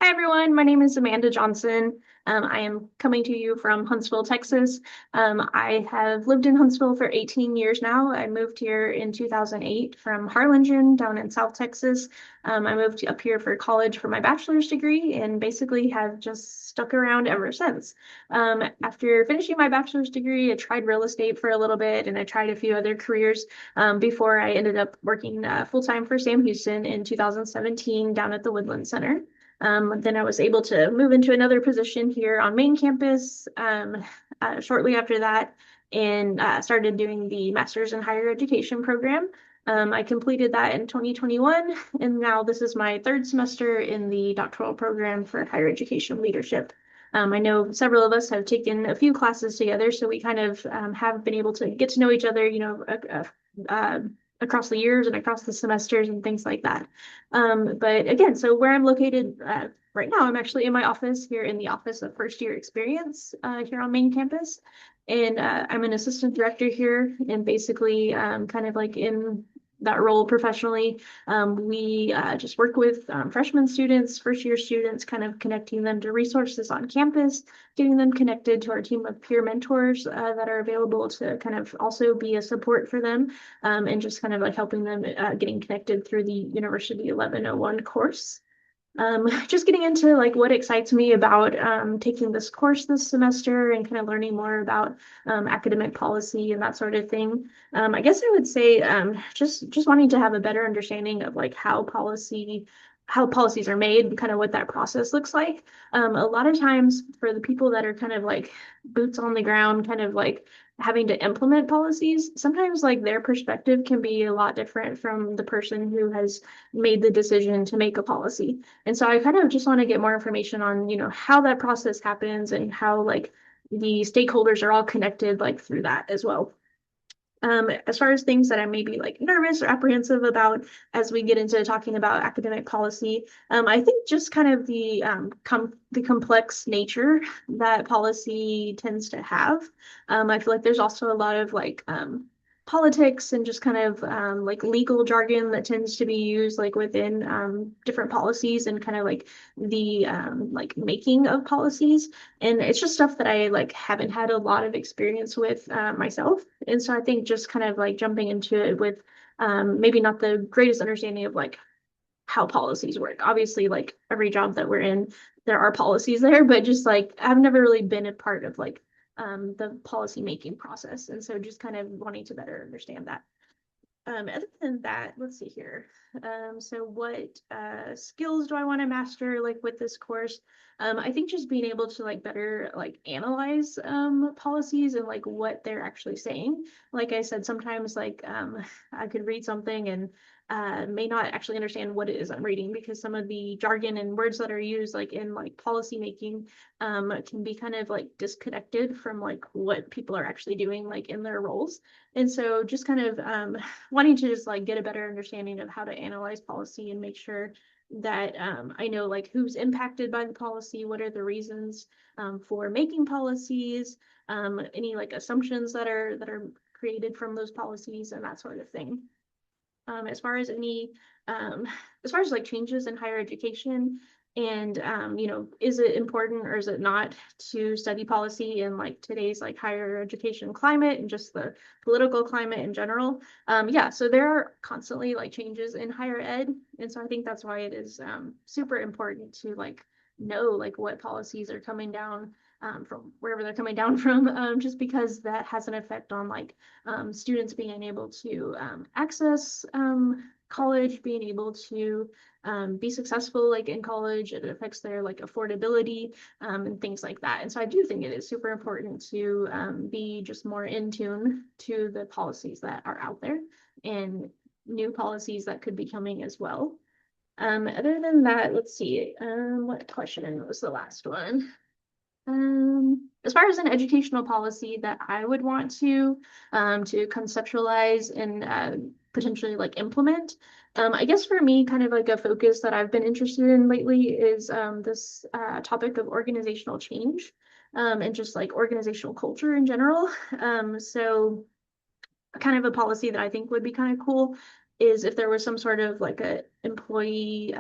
Hi everyone, my name is Amanda Johnson. I am coming to you from Huntsville, Texas. I have lived in Huntsville for 18 years now. I moved here in 2008 from Harlingen down in South Texas. I moved up here for college for my bachelor's degree and basically have just stuck around ever since. After finishing my bachelor's degree, I tried real estate for a little bit and I tried a few other careers before I ended up working full-time for Sam Houston in 2017 down at the Woodland Center. Then I was able to move into another position here on main campus shortly after that and started doing the Master's in Higher Education program. I completed that in 2021, and now this is my third semester in the doctoral program for higher education leadership. I know several of us have taken a few classes together, so we kind of have been able to get to know each other, across the years and across the semesters and things like that. But again, so where I'm located right now, I'm actually in my office here in the Office of First Year Experience here on main campus. And I'm an assistant director here and basically kind of like in that role professionally. We just work with freshman students, first year students, kind of connecting them to resources on campus, getting them connected to our team of peer mentors that are available to kind of also be a support for them and just kind of like helping them getting connected through the University 1101 course. Just getting into like what excites me about taking this course this semester and kind of learning more about academic policy and that sort of thing. I guess I would say just wanting to have a better understanding of like how policies are made and kind of what that process looks like. A lot of times for the people that are kind of like boots on the ground, kind of like having to implement policies, sometimes like their perspective can be a lot different from the person who has made the decision to make a policy. And so I kind of just want to get more information on, how that process happens and how like the stakeholders are all connected like through that as well. As far as things that I may be like nervous or apprehensive about as we get into talking about academic policy, I think just kind of the complex nature that policy tends to have. I feel like there's also a lot of like politics and just kind of like legal jargon that tends to be used like within different policies and kind of like the like making of policies. And it's just stuff that I like haven't had a lot of experience with myself. And so I think just kind of like jumping into it with maybe not the greatest understanding of like how policies work. Obviously, like every job that we're in, there are policies there, but just like I've never really been a part of like the policy making process. And so just kind of wanting to better understand that. Other than that, let's see here. So what skills do I want to master like with this course? I think just being able to like better like analyze policies and like what they're actually saying. Like I said, sometimes like I could read something and may not actually understand what it is I'm reading because some of the jargon and words that are used like in like policy making can be kind of like disconnected from like what people are actually doing like in their roles. And so just kind of wanting to just like get a better understanding of how to analyze policy and make sure that I know like who's impacted by the policy, what are the reasons for making policies, any like assumptions that are created from those policies and that sort of thing. As far as any as far as like changes in higher education and is it important or is it not to study policy in like today's like higher education climate and just the political climate in general. Yeah, so there are constantly like changes in higher ed, and so I think that's why it is super important to like know like what policies are coming down from wherever they're coming down from, just because that has an effect on like students being able to access college, being able to be successful like in college. It affects their like affordability and things like that. And so I do think it is super important to be just more in tune to the policies that are out there and new policies that could be coming as well. Other than that, let's see. What question was the last one? As far as an educational policy that I would want to conceptualize and potentially like implement, I guess for me, kind of like a focus that I've been interested in lately is this topic of organizational change and just like organizational culture in general. So kind of a policy that I think would be kind of cool is if there was some sort of like a employee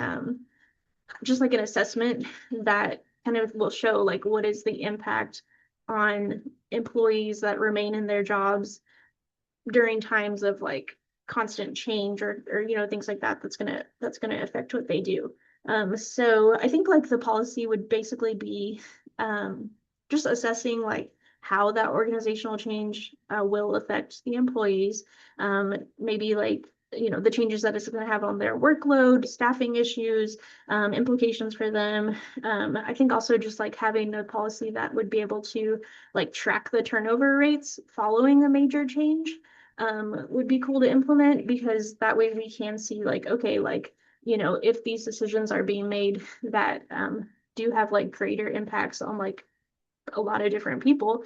just like an assessment that kind of will show like what is the impact on employees that remain in their jobs during times of like constant change or things like that that's gonna affect what they do. So I think like the policy would basically be just assessing like how that organizational change will affect the employees. Maybe like the changes that it's going to have on their workload, staffing issues, implications for them. I think also just like having a policy that would be able to like track the turnover rates following a major change would be cool to implement because that way we can see like, okay, like, if these decisions are being made that do have like greater impacts on like a lot of different people,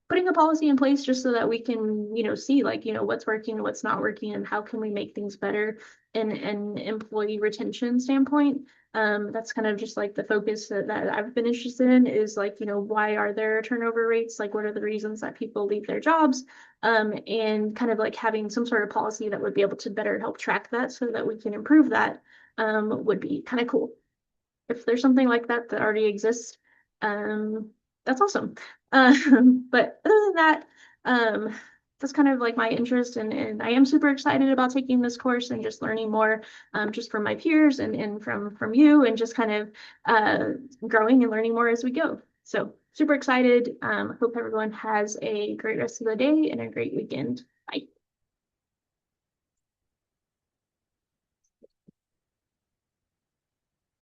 putting a policy in place just so that we can, see like, what's working, what's not working, and how can we make things better in an employee retention standpoint. That's kind of just like the focus that I've been interested in is like, why are there turnover rates? Like, what are the reasons that people leave their jobs? And kind of like having some sort of policy that would be able to better help track that so that we can improve that would be kind of cool. If there's something like that that already exists, that's awesome. But other than that, um, that's kind of like my interest, and I am super excited about taking this course and just learning more, just from my peers and from you, and just kind of growing and learning more as we go. So super excited. Hope everyone has a great rest of the day and a great weekend. Bye.